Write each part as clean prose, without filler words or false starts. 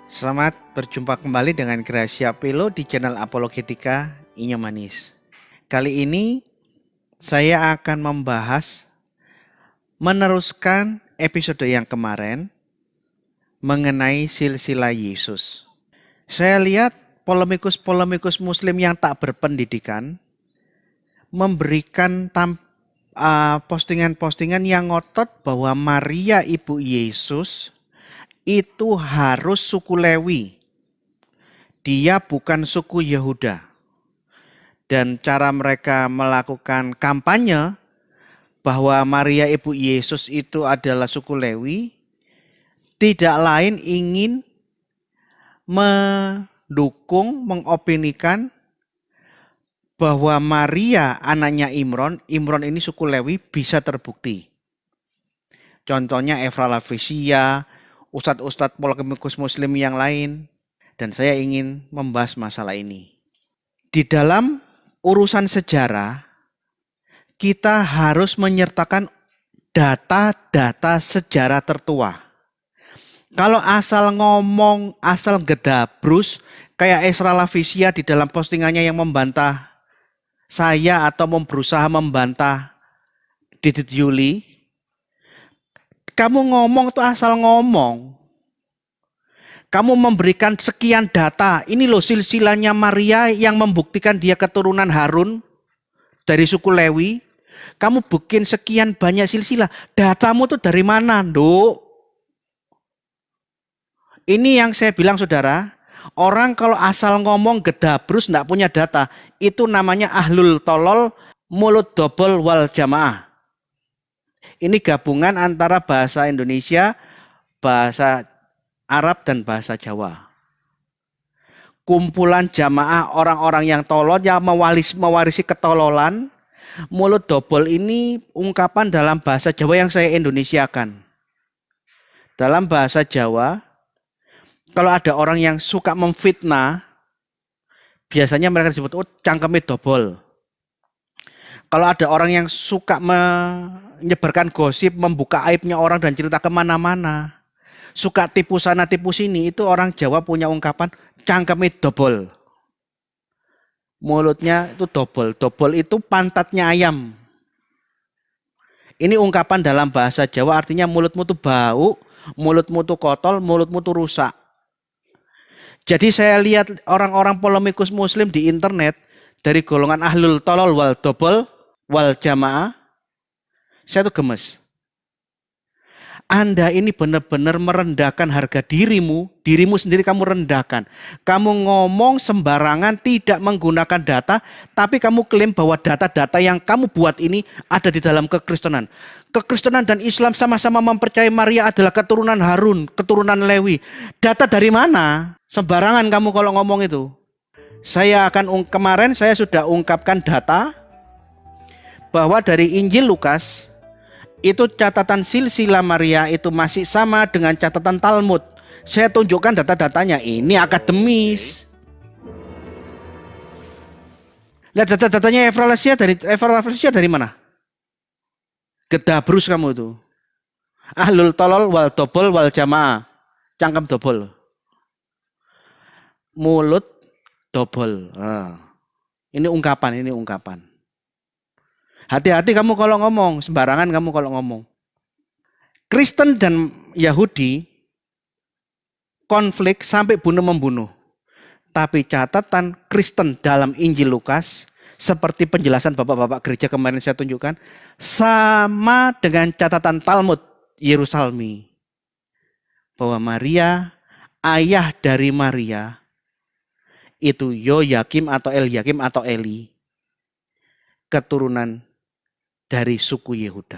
Selamat berjumpa kembali dengan Gracia Pelo di channel Apologetika Inyo Manis. Kali ini saya akan meneruskan episode yang kemarin mengenai silsilah Yesus. Saya lihat polemikus-polemikus muslim yang tak berpendidikan memberikan postingan-postingan yang ngotot bahwa Maria ibu Yesus itu harus suku Lewi. Dia bukan suku Yehuda. Dan cara mereka melakukan kampanye bahwa Maria ibu Yesus itu adalah suku Lewi, tidak lain ingin mendukung, mengopinikan bahwa Maria anaknya Imron ini suku Lewi bisa terbukti. Contohnya Efra Lavisia, ustadz-ustadz polemikus muslim yang lain. Dan saya ingin membahas masalah ini. Di dalam urusan sejarah, kita harus menyertakan data-data sejarah tertua. Kalau asal ngomong, asal gedabrus, kayak Esra Lavisia di dalam postingannya yang membantah saya atau berusaha membantah Didit Yuli, kamu ngomong itu asal ngomong. Kamu memberikan sekian data, ini loh silsilahnya Maria yang membuktikan dia keturunan Harun dari suku Lewi. Kamu bikin sekian banyak silsilah, datamu tuh dari mana, Nduk? Ini yang saya bilang saudara, orang kalau asal ngomong gedabrus enggak punya data, itu namanya ahlul tolol, mulut dobol wal jamaah. Ini gabungan antara bahasa Indonesia, bahasa Arab dan bahasa Jawa. Kumpulan jamaah orang-orang yang tolol yang mewarisi ketololan. Mulut dobol ini ungkapan dalam bahasa Jawa yang saya Indonesiakan. Dalam bahasa Jawa, kalau ada orang yang suka memfitnah, biasanya mereka disebut cangkeme dobol. Kalau ada orang yang suka menyebarkan gosip, membuka aibnya orang dan cerita kemana-mana, suka tipu sana tipu sini, itu orang Jawa punya ungkapan cangkeme dobol. Mulutnya itu dobol. Dobol itu pantatnya ayam. Ini ungkapan dalam bahasa Jawa artinya mulutmu tuh bau, mulutmu tuh kotor, mulutmu tuh rusak. Jadi saya lihat orang-orang polemikus muslim di internet dari golongan ahlul tolol wal dobol wal jamaah, saya tuh gemes. Anda ini benar-benar merendahkan harga dirimu sendiri kamu rendahkan. Kamu ngomong sembarangan tidak menggunakan data, tapi kamu klaim bahwa data-data yang kamu buat ini ada di dalam kekristenan. Kekristenan dan Islam sama-sama mempercayai Maria adalah keturunan Harun, keturunan Lewi. Data dari mana? Sembarangan kamu kalau ngomong itu. Kemarin saya sudah ungkapkan data bahwa dari Injil Lukas, itu catatan silsilah Maria itu masih sama dengan catatan Talmud. Saya tunjukkan data-datanya, ini akademis. Lihat data-datanya Efra Lavisia dari mana? Gedabrus kamu itu. Ahlul tolol wal dobol wal jamaah. Cangkem dobol. Mulut dobol. Ini ungkapan. Hati-hati kamu kalau ngomong, sembarangan kamu kalau ngomong. Kristen dan Yahudi konflik sampai bunuh-membunuh. Tapi catatan Kristen dalam Injil Lukas, seperti penjelasan bapak-bapak gereja kemarin saya tunjukkan, sama dengan catatan Talmud Yerusalmi. Bahwa Maria, ayah dari Maria, itu Yoyakim atau Elyakim atau Eli, keturunan dari suku Yehuda.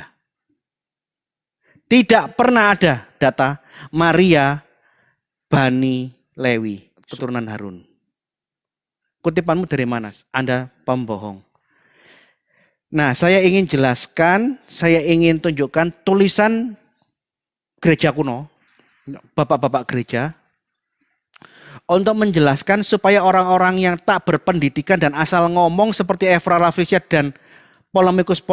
Tidak pernah ada data Maria Bani Lewi, keturunan Harun. Kutipanmu dari mana? Anda pembohong. Nah, saya ingin jelaskan, saya ingin tunjukkan tulisan gereja kuno, bapak-bapak gereja, untuk menjelaskan supaya orang-orang yang tak berpendidikan dan asal ngomong seperti Efra Lavisia dan polemikus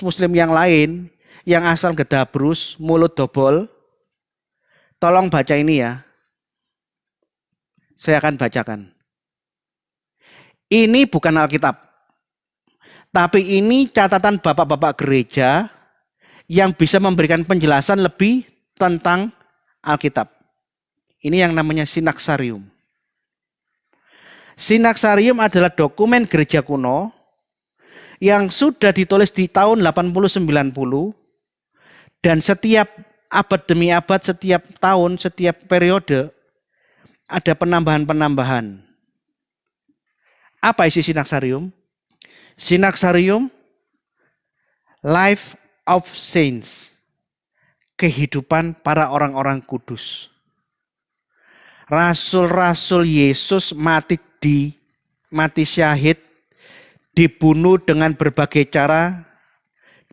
muslim yang lain yang asal gedabrus, mulut dobol, tolong baca ini ya. Saya akan bacakan. Ini bukan Alkitab. Tapi ini catatan bapak-bapak gereja yang bisa memberikan penjelasan lebih tentang Alkitab. Ini yang namanya Sinaksarium. Sinaksarium adalah dokumen gereja kuno yang sudah ditulis di tahun 80-90 dan setiap abad demi abad, setiap tahun, setiap periode ada penambahan-penambahan. Apa isi Sinaksarium? Sinaksarium, Life of Saints, kehidupan para orang-orang kudus. Rasul-rasul Yesus mati syahid, dibunuh dengan berbagai cara,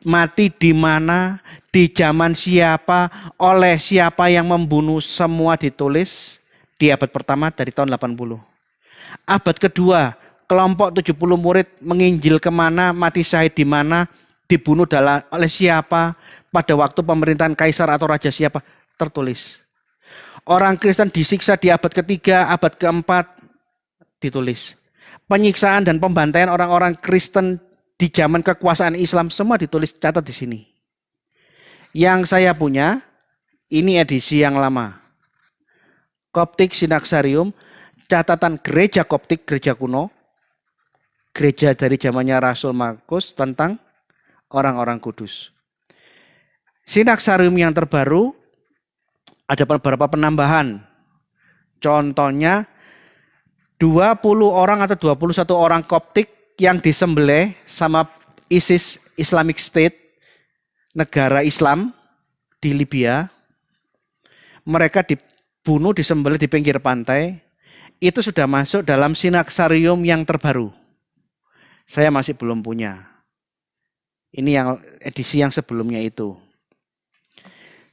mati di mana, di zaman siapa, oleh siapa yang membunuh, semua ditulis di abad pertama dari tahun 80. Abad kedua, kelompok 70 murid menginjil kemana, mati syahid di mana, dibunuh oleh siapa, pada waktu pemerintahan kaisar atau raja siapa, tertulis. Orang Kristen disiksa di abad ketiga, abad keempat, ditulis. Penyiksaan dan pembantaian orang-orang Kristen di zaman kekuasaan Islam, semua ditulis, catat di sini. Yang saya punya, ini edisi yang lama. Koptik Sinaksarium, catatan gereja Koptik, gereja kuno, gereja dari zamannya Rasul Markus tentang orang-orang kudus. Sinaksarium yang terbaru ada beberapa penambahan. Contohnya 20 orang atau 21 orang Koptik yang disembelih sama ISIS, Islamic State, negara Islam di Libya. Mereka dibunuh, disembelih di pinggir pantai. Itu sudah masuk dalam Sinaksarium yang terbaru. Saya masih belum punya. Ini yang edisi yang sebelumnya itu.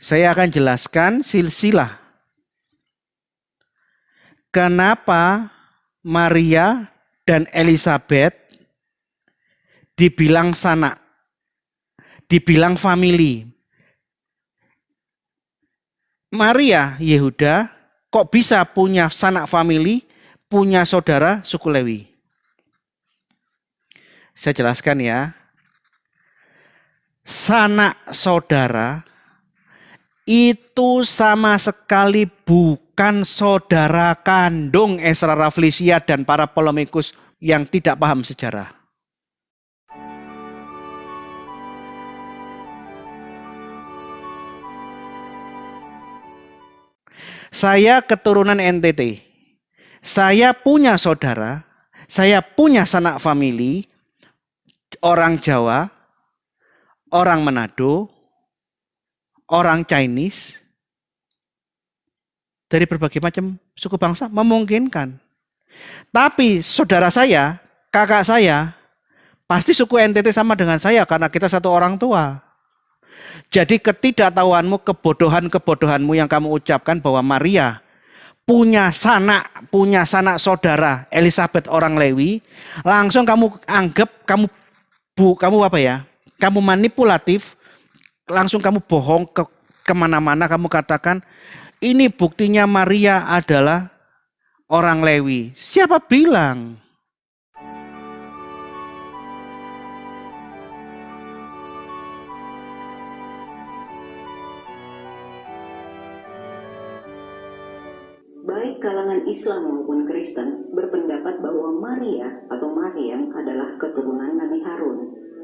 Saya akan jelaskan silsilah. Kenapa Maria dan Elizabeth dibilang sanak, dibilang family. Maria, Yehuda, kok bisa punya sanak family, punya saudara suku Lewi? Saya jelaskan ya. Sanak saudara itu sama sekali bukan saudara kandung Ezra Rafflesia dan para polemikus yang tidak paham sejarah. Saya keturunan NTT. Saya punya saudara, saya punya sanak famili, orang Jawa, orang Manado, orang Chinese, dari berbagai macam suku bangsa memungkinkan. Tapi saudara saya, kakak saya, pasti suku NTT sama dengan saya karena kita satu orang tua. Jadi ketidaktahuanmu, kebodohanmu yang kamu ucapkan bahwa Maria punya sanak saudara Elizabeth orang Lewi, langsung kamu anggap kamu apa ya? Kamu manipulatif, langsung kamu bohong kemana-mana, kamu katakan ini buktinya Maria adalah orang Lewi. Siapa bilang? Baik kalangan Islam maupun Kristen berpendapat bahwa Maria atau Maryam adalah keturunan Nabi Harun.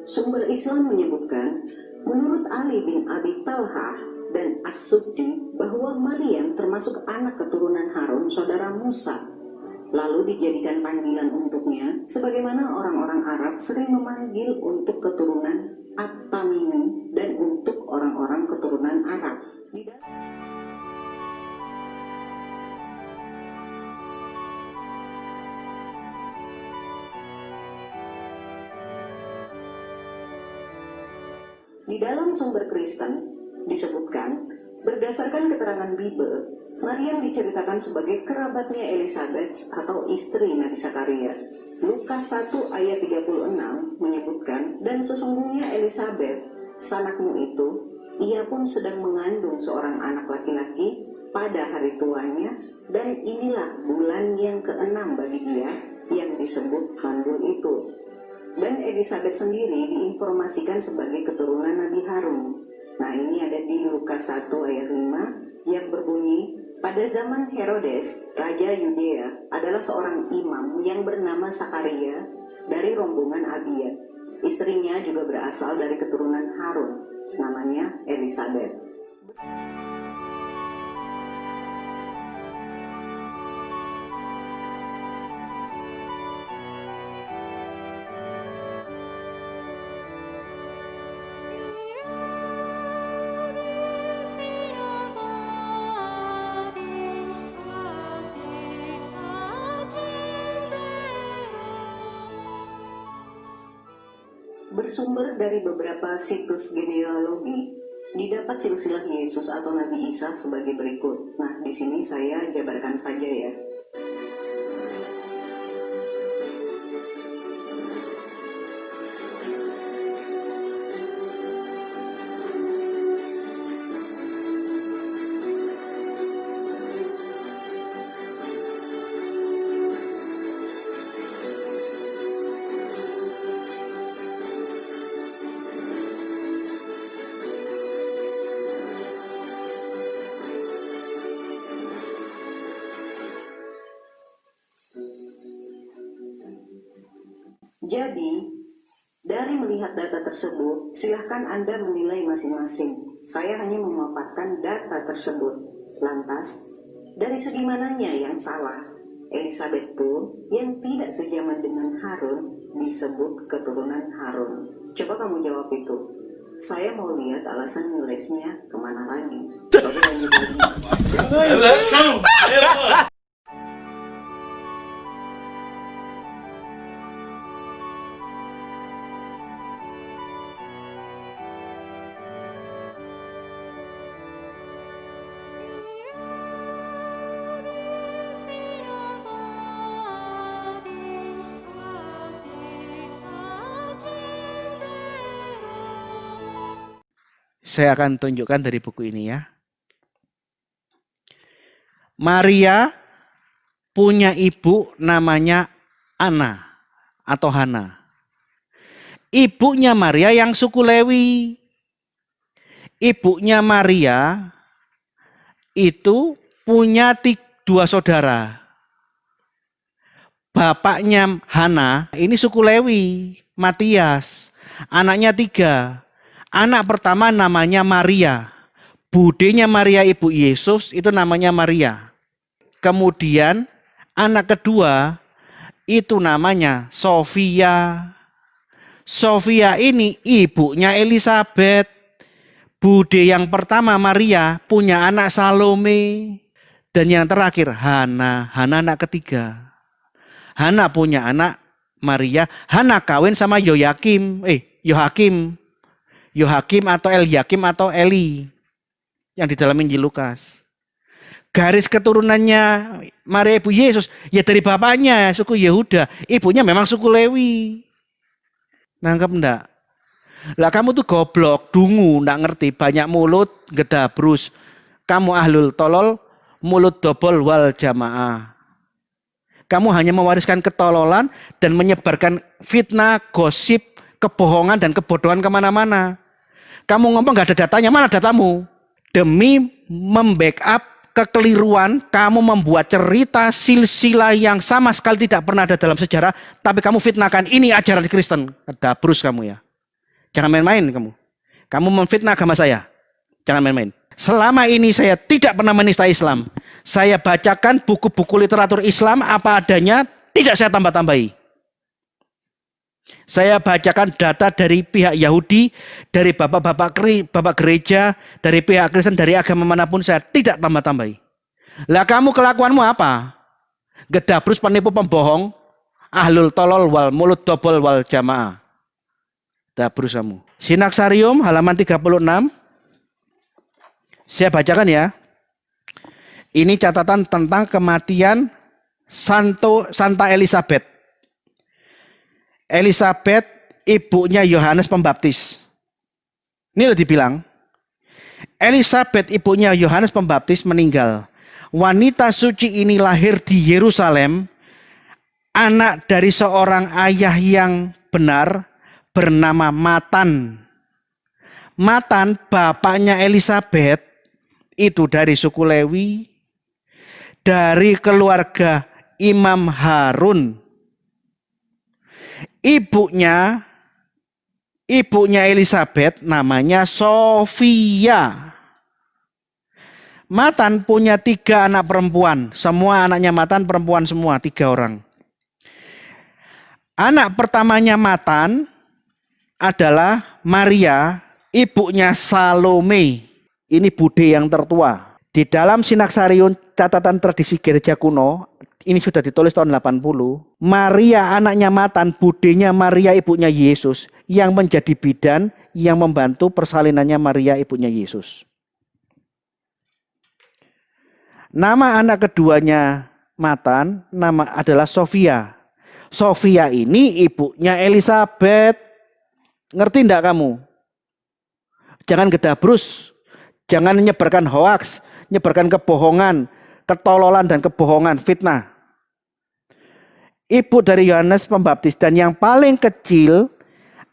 Sumber Islam menyebutkan, menurut Ali bin Abi Talhah dan As-Suddi, bahwa Maryam termasuk anak keturunan Harun, saudara Musa. Lalu dijadikan panggilan untuknya, sebagaimana orang-orang Arab sering memanggil untuk keturunan At-Tamimi dan untuk orang-orang keturunan Arab. Di dalam sumber Kristen disebutkan, berdasarkan keterangan Bible, Maryam diceritakan sebagai kerabatnya Elizabeth atau istri Nabi Zakaria. Lukas 1 ayat 36 menyebutkan, dan sesungguhnya Elizabeth, sanakmu itu, ia pun sedang mengandung seorang anak laki-laki pada hari tuanya, dan inilah bulan yang keenam bagi dia yang disebut mandul itu. Dan Elisabet sendiri diinformasikan sebagai keturunan Nabi Harun. Nah, ini ada di Lukas 1 ayat 5 yang berbunyi, pada zaman Herodes, Raja Yudea, adalah seorang imam yang bernama Sakaria dari rombongan Abia. Istrinya juga berasal dari keturunan Harun, namanya Elisabet. Bersumber dari beberapa situs genealogi, didapat silsilah Yesus atau Nabi Isa sebagai berikut. Nah, di sini saya jabarkan saja ya. Jadi, dari melihat data tersebut, silahkan Anda menilai masing-masing. Saya hanya memaparkan data tersebut. Lantas, dari segi mananya yang salah? Elisabet pun yang tidak sejaman dengan Harun disebut keturunan Harun. Coba kamu jawab itu. Saya mau lihat alasan nulisnya kemana lagi. Oke, lanjut lagi. Saya akan tunjukkan dari buku ini ya. Maria punya ibu namanya Anna atau Hana. Ibunya Maria yang suku Lewi. Ibunya Maria itu punya dua saudara. Bapaknya Hana ini suku Lewi, Matias. Anaknya 3. Anak pertama namanya Maria. Budenya Maria ibu Yesus itu namanya Maria. Kemudian anak kedua itu namanya Sofia. Sofia ini ibunya Elisabet. Bude yang pertama Maria punya anak Salome. Dan yang terakhir Hana. Hana anak ketiga. Hana punya anak Maria. Hana kawin sama Yohakim atau Eliakim atau Eli yang di dalam Injil Lukas. Garis keturunannya Maria ibu Yesus ya dari bapaknya suku Yehuda, ibunya memang suku Lewi. Nangkep enggak? Lah kamu tuh goblok, dungu, enggak ngerti, banyak mulut, gedabrus. Kamu ahlul tolol, mulut dobol wal jamaah. Kamu hanya mewariskan ketololan dan menyebarkan fitnah, gosip, kebohongan dan kebodohan kemana-mana. Kamu ngomong gak ada datanya, mana datamu? Demi membackup kekeliruan, kamu membuat cerita silsilah yang sama sekali tidak pernah ada dalam sejarah, tapi kamu fitnahkan ini ajaran Kristen. Dabrus kamu ya. Jangan main-main kamu. Kamu memfitnah agama saya. Jangan main-main. Selama ini saya tidak pernah menista Islam. Saya bacakan buku-buku literatur Islam apa adanya, tidak saya tambah-tambahi. Saya bacakan data dari pihak Yahudi, dari bapak gereja, dari pihak Kristen, dari agama manapun saya tidak tambah-tambahi. Lah kamu kelakuanmu apa? Gedabrus, penipu, pembohong, ahlul tolol wal mulut dobol wal jamaah. Dabrus kamu. Sinaksarium halaman 36. Saya bacakan ya. Ini catatan tentang kematian Santa Elisabet. Elisabet ibunya Yohanes Pembaptis. Ini loh dibilang. Elisabet ibunya Yohanes Pembaptis meninggal. Wanita suci ini lahir di Yerusalem, anak dari seorang ayah yang benar bernama Matan. Matan bapaknya Elisabet itu dari suku Lewi, dari keluarga Imam Harun. Ibunya Elisabet namanya Sofia. Matan punya 3 anak perempuan. Semua anaknya Matan perempuan semua, 3 orang. Anak pertamanya Matan adalah Maria, ibunya Salome. Ini bude yang tertua. Di dalam Sinaksarion, catatan tradisi gereja kuno, ini sudah ditulis tahun 80. Maria anaknya Matan, budenya Maria ibunya Yesus, yang menjadi bidan, yang membantu persalinannya Maria ibunya Yesus. Nama anak keduanya Matan adalah Sofia. Sofia ini ibunya Elisabet. Ngerti enggak kamu? Jangan gedabrus. Jangan menyebarkan hoaks, menyebarkan kebohongan, ketololan dan kebohongan, fitnah. Ibu dari Yohanes Pembaptis, dan yang paling kecil,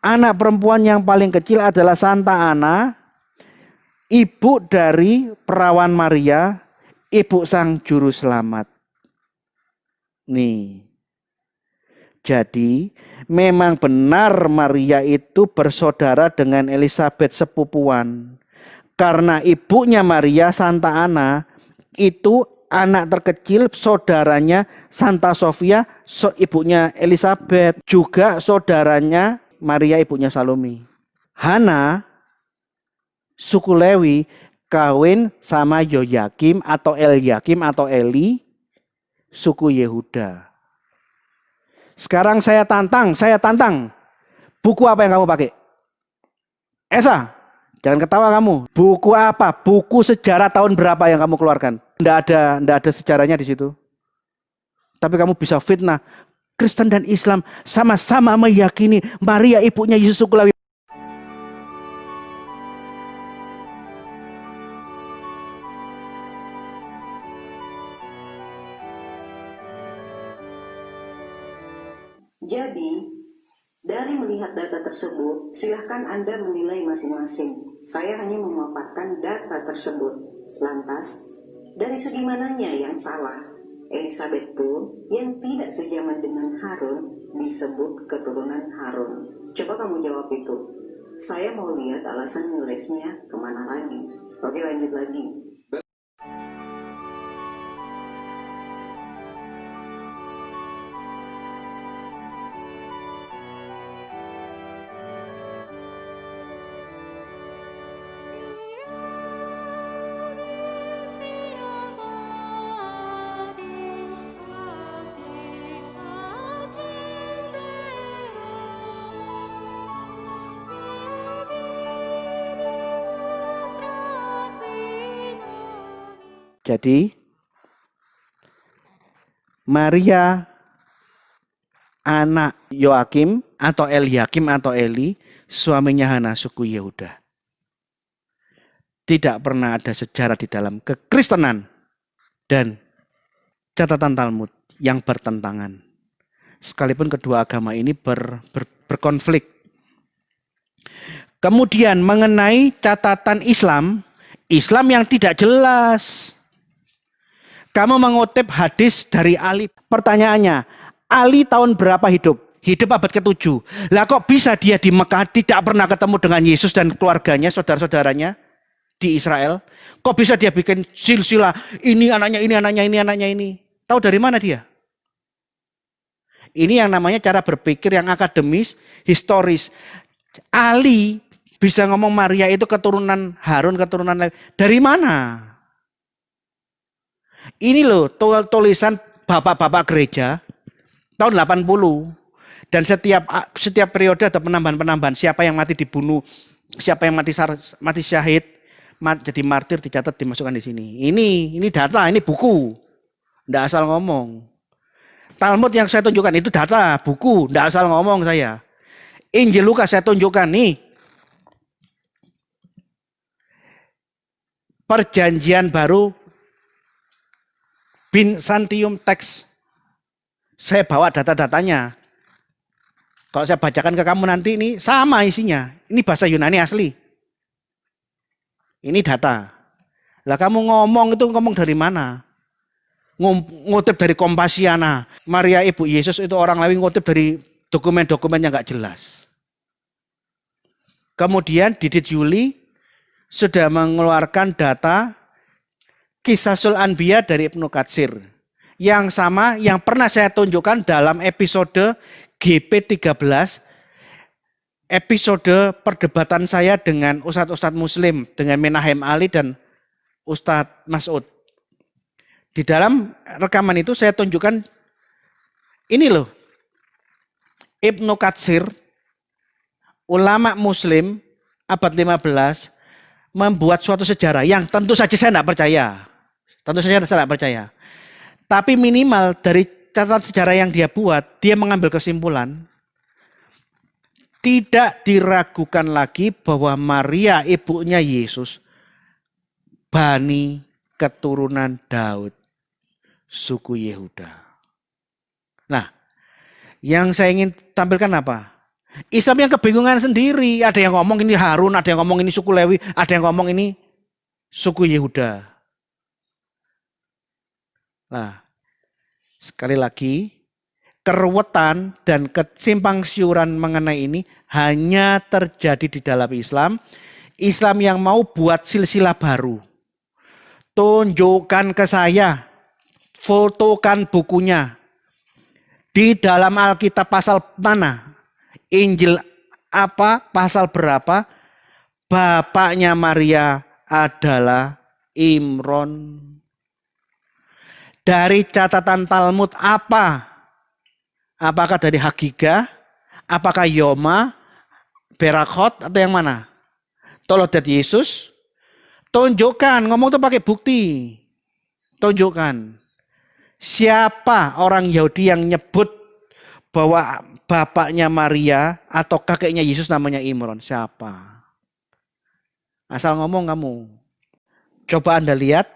anak perempuan yang paling kecil adalah Santa Ana, ibu dari perawan Maria, ibu sang juru selamat. Nih. Jadi memang benar Maria itu bersaudara dengan Elisabet sepupuan. Karena ibunya Maria, Santa Ana, itu anak terkecil saudaranya Santa Sofia, ibunya Elisabet. Juga saudaranya Maria ibunya Salome. Hana, suku Lewi, kawin sama Yoyakim atau Elyakim atau Eli, suku Yehuda. Sekarang saya tantang. Buku apa yang kamu pakai? Esa, jangan ketawa kamu. Buku apa? Buku sejarah tahun berapa yang kamu keluarkan? Nggak ada sejarahnya di situ. Tapi kamu bisa fitnah. Kristen dan Islam sama-sama meyakini Maria ibunya Yesus suku Lewi. Jadi, dari melihat data tersebut, silahkan Anda menilai masing-masing. Saya hanya memaparkan data tersebut. Lantas, dari segi mananya yang salah? Elisabet pun yang tidak sejaman dengan Harun disebut keturunan Harun. Coba kamu jawab itu. Saya mau lihat alasan nulisnya kemana lagi. Oke, lanjut lagi. Jadi Maria anak Yoakim atau Elyakim atau Eli, suaminya Hana suku Yehuda. Tidak pernah ada sejarah di dalam kekristenan dan catatan Talmud yang bertentangan. Sekalipun kedua agama ini berkonflik. Kemudian mengenai catatan Islam yang tidak jelas. Kamu mengutip hadis dari Ali. Pertanyaannya, Ali tahun berapa hidup? Hidup abad ke-7. Lah kok bisa dia di Mekah tidak pernah ketemu dengan Yesus dan keluarganya, saudara-saudaranya di Israel? Kok bisa dia bikin silsilah, ini anaknya ini, anaknya ini, anaknya ini? Tahu dari mana dia? Ini yang namanya cara berpikir yang akademis, historis. Ali bisa ngomong Maria itu keturunan Harun, keturunan Lewi. Dari mana? Ini loh tulisan bapak-bapak gereja tahun 80. Dan setiap periode ada penambahan-penambahan. Siapa yang mati dibunuh, siapa yang mati syahid, jadi martir dicatat dimasukkan di sini. Ini data, ini buku. Nggak asal ngomong. Talmud yang saya tunjukkan itu data, buku, nggak asal ngomong saya. Injil Lukas saya tunjukkan nih. Perjanjian Baru Byzantium Text. Saya bawa data-datanya. Kalau saya bacakan ke kamu nanti ini sama isinya. Ini bahasa Yunani asli. Ini data. Lah kamu ngomong dari mana? Ngutip dari Kompasiana. Maria Ibu Yesus itu orang lain ngutip dari dokumen-dokumen yang gak jelas. Kemudian Didit Yuli sudah mengeluarkan data Qisasul Anbiya dari Ibnu Katsir. Yang sama yang pernah saya tunjukkan dalam episode GP13. Episode perdebatan saya dengan Ustadz-Ustadz Muslim. Dengan Menahem Ali dan Ustadz Mas'ud. Di dalam rekaman itu saya tunjukkan ini loh. Ibnu Katsir, ulama Muslim abad 15 membuat suatu sejarah yang tentu saja saya tidak percaya. Tentu saja saya tidak percaya. Tapi minimal dari catatan sejarah yang dia buat, dia mengambil kesimpulan. Tidak diragukan lagi bahwa Maria ibunya Yesus, Bani keturunan Daud, suku Yehuda. Nah, yang saya ingin tampilkan apa? Islam yang kebingungan sendiri. Ada yang ngomong ini Harun, ada yang ngomong ini suku Lewi, ada yang ngomong ini suku Yehuda. Nah, sekali lagi, keruwetan dan kesimpang siuran mengenai ini hanya terjadi di dalam Islam. Islam yang mau buat silsilah baru. Tunjukkan ke saya, fotokan bukunya. Di dalam Alkitab pasal mana? Injil apa, pasal berapa, bapaknya Maria adalah Imron. Dari catatan Talmud apa? Apakah dari Hagigah? Apakah Yoma? Berakhot atau yang mana? Toledat Yesus? Tunjukkan, ngomong itu pakai bukti. Tunjukkan. Siapa orang Yahudi yang nyebut bahwa bapaknya Maria atau kakeknya Yesus namanya Imron? Siapa? Asal ngomong kamu. Coba Anda lihat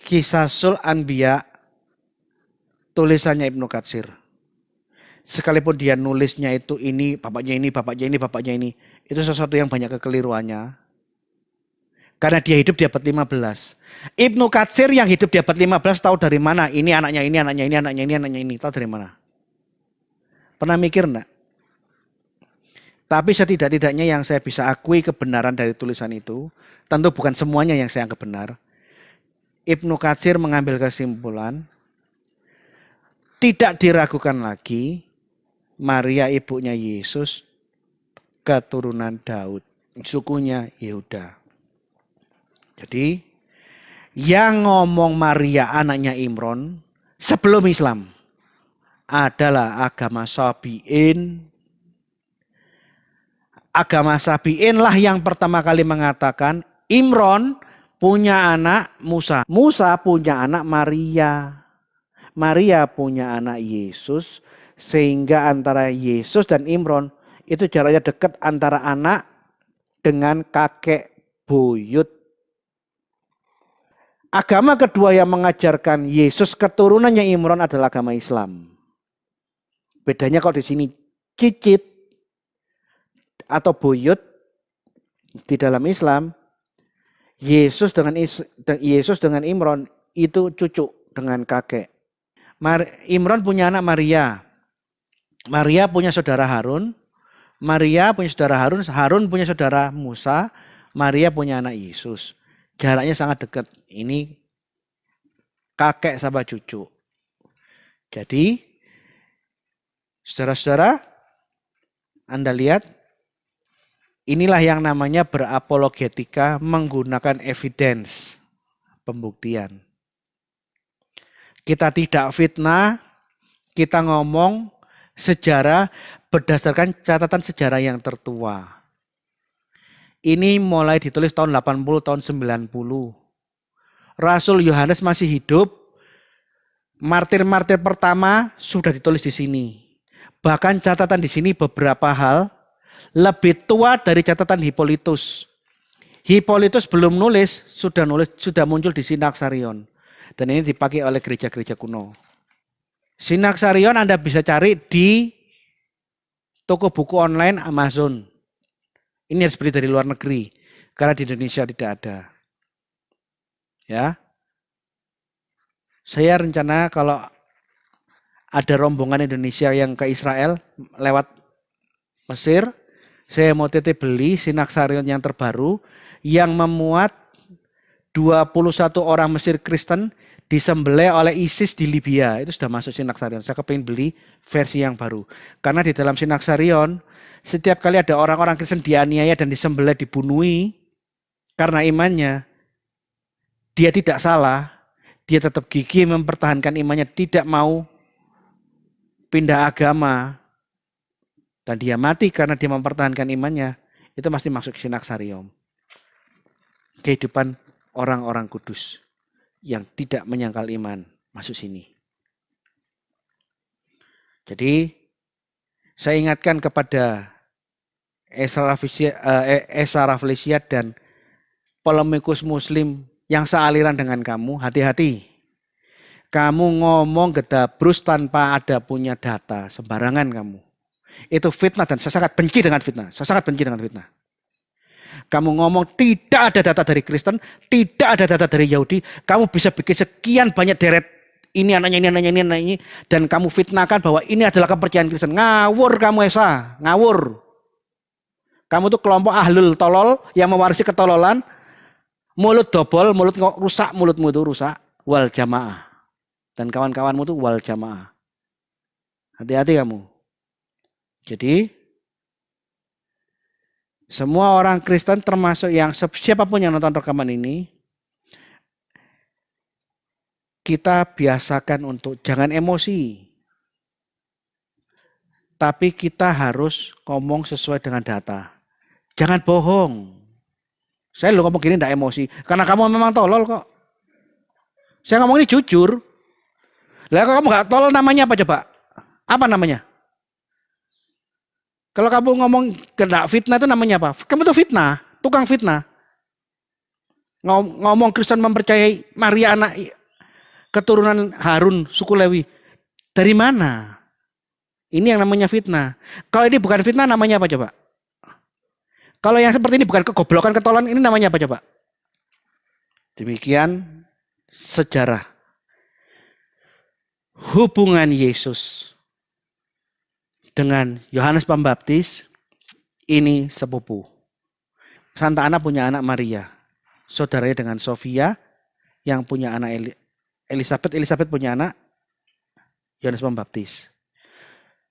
Qisasul Anbiya tulisannya Ibnu Katsir. Sekalipun dia nulisnya itu ini, bapaknya ini, bapaknya ini, bapaknya ini. Itu sesuatu yang banyak kekeliruannya. Karena dia hidup di abad 15. Ibnu Katsir yang hidup di abad 15 tahu dari mana? Ini anaknya ini, anaknya ini, anaknya ini, anaknya ini. Tahu dari mana? Pernah mikir enggak? Tapi setidak-tidaknya yang saya bisa akui kebenaran dari tulisan itu, tentu bukan semuanya yang saya anggap benar. Ibnu Katsir mengambil kesimpulan, tidak diragukan lagi, Maria ibunya Yesus, keturunan Daud, sukunya Yehuda. Jadi, yang ngomong Maria anaknya Imron sebelum Islam adalah agama Sabi'in. Agama Sabi'in lah yang pertama kali mengatakan Imron punya anak Musa. Musa punya anak Maria. Maria punya anak Yesus. Sehingga antara Yesus dan Imron itu jaraknya dekat antara anak dengan kakek buyut. Agama kedua yang mengajarkan Yesus keturunannya Imron adalah agama Islam. Bedanya kalau di sini cicit atau buyut di dalam Islam, Yesus dengan Imron itu cucu dengan kakek. Imron punya anak Maria. Maria punya saudara Harun. Maria punya saudara Harun. Harun punya saudara Musa. Maria punya anak Yesus. Jaraknya sangat dekat. Ini kakek sama cucu. Jadi, saudara-saudara, Anda lihat, inilah yang namanya berapologetika menggunakan evidence, pembuktian. Kita tidak fitnah, kita ngomong sejarah berdasarkan catatan sejarah yang tertua. Ini mulai ditulis tahun 80, tahun 90. Rasul Yohanes masih hidup. Martir-martir pertama sudah ditulis di sini. Bahkan catatan di sini beberapa hal lebih tua dari catatan Hippolytus. Hippolytus belum nulis, sudah muncul di Sinaxarion. Dan ini dipakai oleh gereja-gereja kuno. Sinaxarion Anda bisa cari di toko buku online Amazon. Ini harus beli dari luar negeri, karena di Indonesia tidak ada. Ya, saya rencana kalau ada rombongan Indonesia yang ke Israel lewat Mesir, saya mau titip beli Sinaxarion yang terbaru yang memuat 21 orang Mesir Kristen disembelih oleh ISIS di Libya. Itu sudah masuk Sinaxarion. Saya kepingin beli versi yang baru. Karena di dalam Sinaxarion setiap kali ada orang-orang Kristen dianiaya dan disembelih, dibunuhi karena imannya, dia tidak salah, dia tetap gigih mempertahankan imannya, tidak mau pindah agama, dan dia mati karena dia mempertahankan imannya, itu pasti masuk Sinaxarion. Kehidupan orang-orang kudus yang tidak menyangkal iman masuk sini. Jadi saya ingatkan kepada Esa Raflesiat dan polemikus muslim yang sealiran dengan kamu, hati-hati. Kamu ngomong gedabrus tanpa ada punya data, sembarangan kamu. Itu fitnah dan saya sangat benci dengan fitnah. Saya sangat benci dengan fitnah. Kamu ngomong tidak ada data dari Kristen, tidak ada data dari Yahudi. Kamu bisa bikin sekian banyak deret. Ini anaknya, ini anaknya, ini anaknya. Dan kamu fitnahkan bahwa ini adalah kepercayaan Kristen. Ngawur kamu Esa, ngawur. Kamu tuh kelompok ahlul tolol yang mewarisi ketololan. Mulut dobol, mulut rusak, mulutmu itu rusak. Wal jamaah. Dan kawan-kawanmu tuh wal jamaah. Hati-hati kamu. Jadi semua orang Kristen termasuk yang siapapun yang nonton rekaman ini, kita biasakan untuk jangan emosi. Tapi kita harus ngomong sesuai dengan data. Jangan bohong. Saya lu ngomong gini enggak emosi. Karena kamu memang tolol kok. Saya ngomong ini jujur. Lah kalau kamu enggak tolol namanya apa coba? Apa namanya? Kalau kamu ngomong kena fitnah itu namanya apa? Kamu itu fitnah, tukang fitnah. Ngomong Kristen mempercayai Maria anak keturunan Harun, suku Lewi. Dari mana? Ini yang namanya fitnah. Kalau ini bukan fitnah namanya apa coba? Kalau yang seperti ini bukan kegoblokan, ketolan, ini namanya apa coba? Demikian sejarah hubungan Yesus dengan Yohanes Pembaptis ini sepupu. Santa Ana punya anak Maria, saudaranya dengan Sofia yang punya anak Elizabeth. Elizabeth punya anak Yohanes Pembaptis.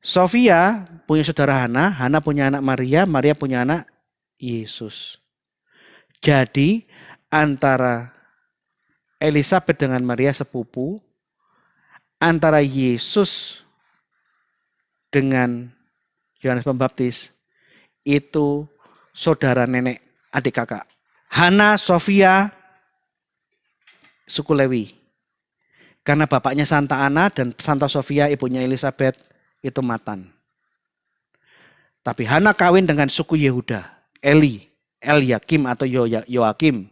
Sofia punya saudara Hana, Hana punya anak Maria, Maria punya anak Yesus. Jadi antara Elizabeth dengan Maria sepupu, antara Yesus dengan Yohanes Pembaptis itu saudara nenek adik kakak. Hana, Sofia, suku Lewi. Karena bapaknya Santa Ana dan Santa Sofia ibunya Elizabeth itu Matan. Tapi Hana kawin dengan suku Yehuda, Eliakim atau Yoakim.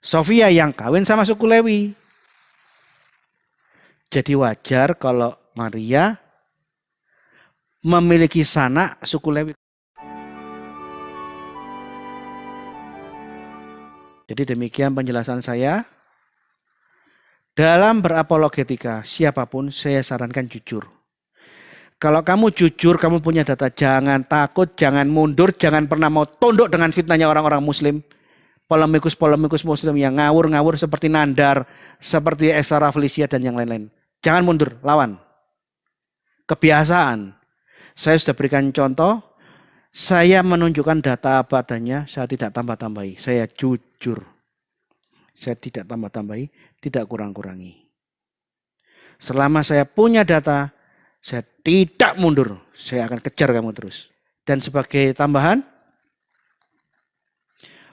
Sofia yang kawin sama suku Lewi. Jadi wajar kalau Maria memiliki sanak suku Lewi. Jadi demikian penjelasan saya. Dalam berapologetika, siapapun saya sarankan jujur. Kalau kamu jujur, kamu punya data, jangan takut, jangan mundur, jangan pernah mau tunduk dengan fitnahnya orang-orang muslim. Polemikus-polemikus muslim yang ngawur-ngawur seperti Nandar, seperti Esa Raflesiat dan yang lain-lain. Jangan mundur, lawan. Kebiasaan. Saya sudah berikan contoh, saya menunjukkan data apa adanya, saya tidak tambah-tambahi. Saya jujur. Saya tidak tambah-tambahi, tidak kurang-kurangi. Selama saya punya data, saya tidak mundur. Saya akan kejar kamu terus. Dan sebagai tambahan,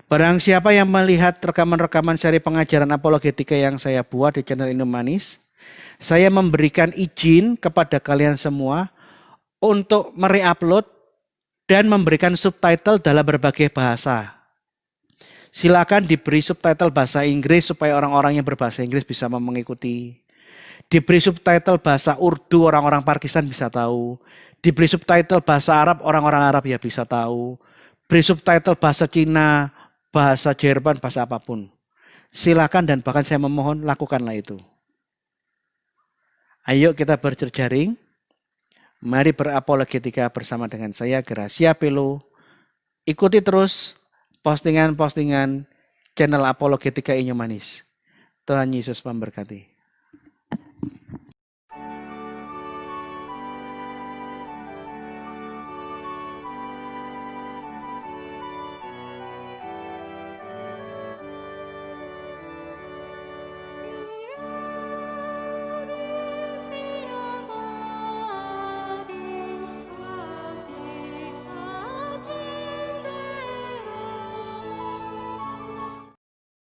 barang siapa yang melihat rekaman-rekaman seri pengajaran apologetika yang saya buat di channel Indomanis, saya memberikan izin kepada kalian semua untuk mereupload dan memberikan subtitle dalam berbagai bahasa. Silakan diberi subtitle bahasa Inggris supaya orang-orang yang berbahasa Inggris bisa mengikuti. Diberi subtitle bahasa Urdu, orang-orang Pakistan bisa tahu. Diberi subtitle bahasa Arab, orang-orang Arab ya bisa tahu. Beri subtitle bahasa Cina, bahasa Jerman, bahasa apapun. Silakan dan bahkan saya memohon lakukanlah itu. Ayo kita berjejaring. Mari berapologetika bersama dengan saya, Gracia Pelo. Ikuti terus postingan-postingan channel Apologetika Inyo Manis. Tuhan Yesus memberkati.